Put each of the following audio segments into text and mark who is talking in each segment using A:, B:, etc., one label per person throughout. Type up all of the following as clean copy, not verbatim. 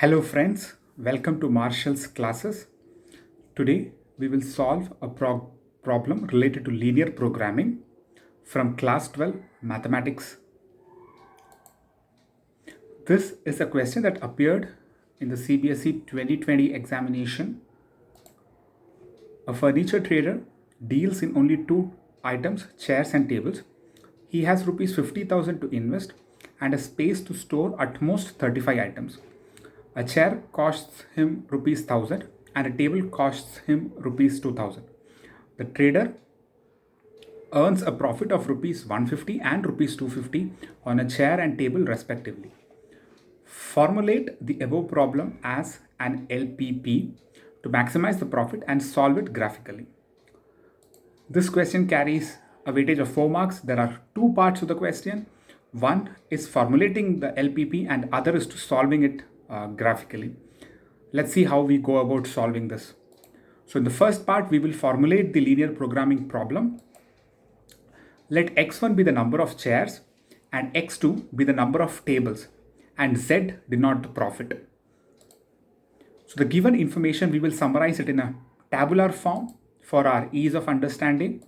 A: Hello friends, welcome to Marshall's classes. Today we will solve a problem related to linear programming from class 12 mathematics. This is a question that appeared in the CBSE 2020 examination. A furniture trader deals in only two items, chairs and tables. He has rupees 50,000 to invest and a space to store at most 35 items. A chair costs him rupees 1000 and a table costs him rupees 2000. The trader earns a profit of rupees 150 and rupees 250 on a chair and table respectively. Formulate the above problem as an LPP to maximize the profit and solve it graphically. This question carries a weightage of 4 marks. There are two parts to the question. One is formulating the LPP and other is to solving it graphically. Let's see how we go about solving this. So in the first part, we will formulate the linear programming problem. Let x1 be the number of chairs and x2 be the number of tables and z denote the profit. So the given information, we will summarize it in a tabular form for our ease of understanding.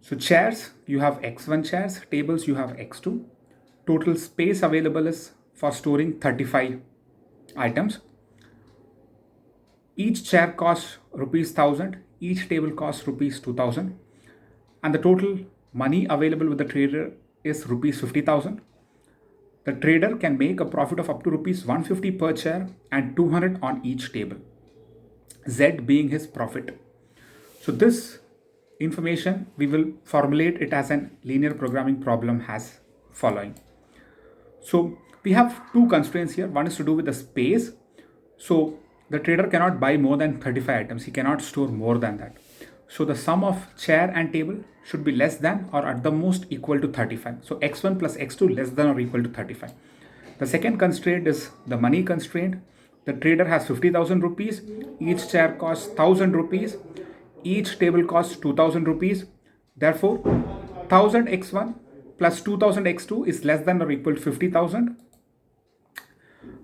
A: So chairs, you have x1 chairs, tables, you have x2. Total space available is for storing 35 items. Each chair costs rupees 1000, each table costs rupees 2000, and the total money available with the trader is rupees 50,000. The trader can make a profit of up to rupees 150 per chair and 200 on each table, Z being his profit. So this information, we will formulate it as a linear programming problem as following. So we have two constraints here. One is to do with the space. So the trader cannot buy more than 35 items. He cannot store more than that. So the sum of chair and table should be less than or at the most equal to 35. So x1 plus x2 less than or equal to 35. The second constraint is the money constraint. The trader has 50,000 rupees. Each chair costs 1,000 rupees. Each table costs 2,000 rupees. Therefore, 1,000 x1 plus 2,000 x2 is less than or equal to 50,000.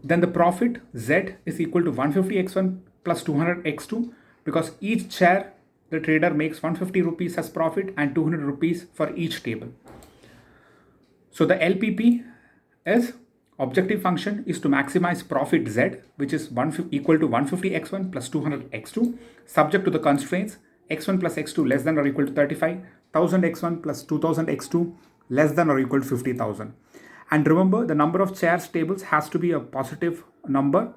A: Then the profit Z is equal to 150 x1 plus 200 x2 because each chair the trader makes 150 rupees as profit and 200 rupees for each table. So the LPP is objective function is to maximize profit Z, which is equal to 150 x1 plus 200 x2, subject to the constraints x1 plus x2 less than or equal to 35, 1000 x1 plus 2000 x2 less than or equal to 50,000. And remember, the number of chairs tables has to be a positive number.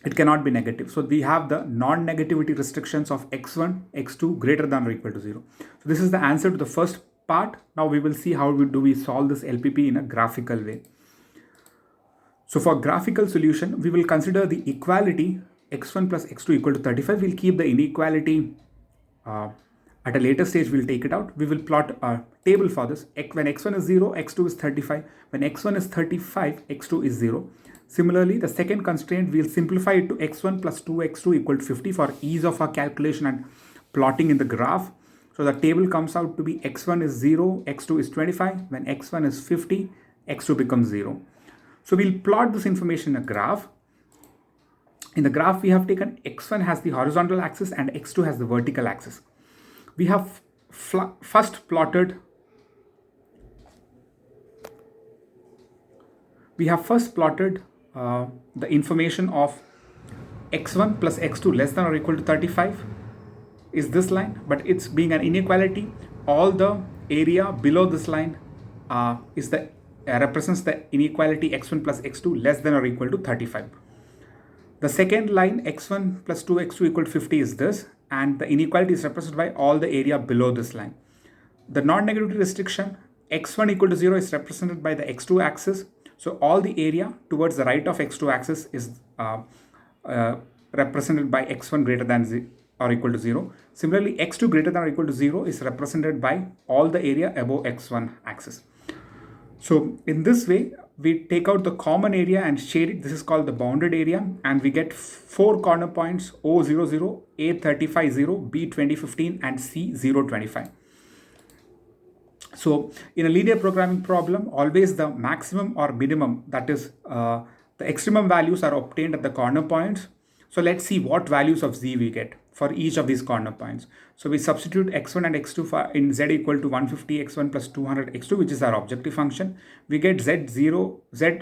A: It cannot be negative. So we have the non-negativity restrictions of x1, x2 greater than or equal to 0. So this is the answer to the first part. Now we will see how we solve this LPP in a graphical way. So for graphical solution, we will consider the equality x1 plus x2 equal to 35. We'll keep the inequality at a later stage. We'll take it out. We will plot a table for this. When x1 is 0, x2 is 35. When x1 is 35, x2 is 0. Similarly, the second constraint, we'll simplify it to x1 plus 2x2 equal to 50 for ease of our calculation and plotting in the graph. So the table comes out to be x1 is 0, x2 is 25. When x1 is 50, x2 becomes 0. So we'll plot this information in a graph. In the graph, we have taken x1 has the horizontal axis and x2 has the vertical axis. We have first plotted the information of x1 plus x2 less than or equal to 35 is this line, but it's being an inequality. All the area below this line represents the inequality x1 plus x2 less than or equal to 35. The second line x1 plus 2x2 equal to 50 is this, and the inequality is represented by all the area below this line. The non-negativity restriction x1 equal to 0 is represented by the x2 axis. So all the area towards the right of x2 axis is represented by x1 greater than or equal to 0. Similarly, x2 greater than or equal to 0 is represented by all the area above x1 axis. So in this way, we take out the common area and shade it. This is called the bounded area, and we get 4 corner points O00, A35 0, B2015 and C025. So in a linear programming problem, always the maximum or minimum, that is the extremum values are obtained at the corner points. So let's see what values of z we get for each of these corner points. So we substitute x1 and x2 in z equal to 150 x1 plus 200 x2, which is our objective function. We get z0, zo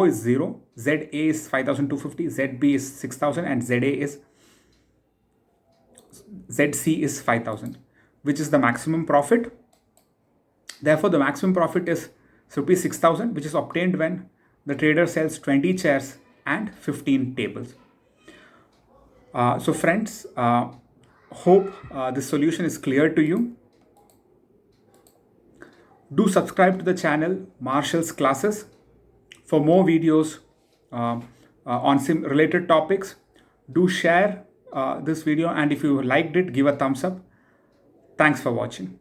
A: is 0, za is 5250, zb is 6000, and zc is 5000, which is the maximum profit. Therefore, the maximum profit is rupees 6,000, which is obtained when the trader sells 20 chairs and 15 tables. So friends, hope this solution is clear to you. Do subscribe to the channel Marshall's Classes for more videos on related topics. Do share this video, and if you liked it, give a thumbs up. Thanks for watching.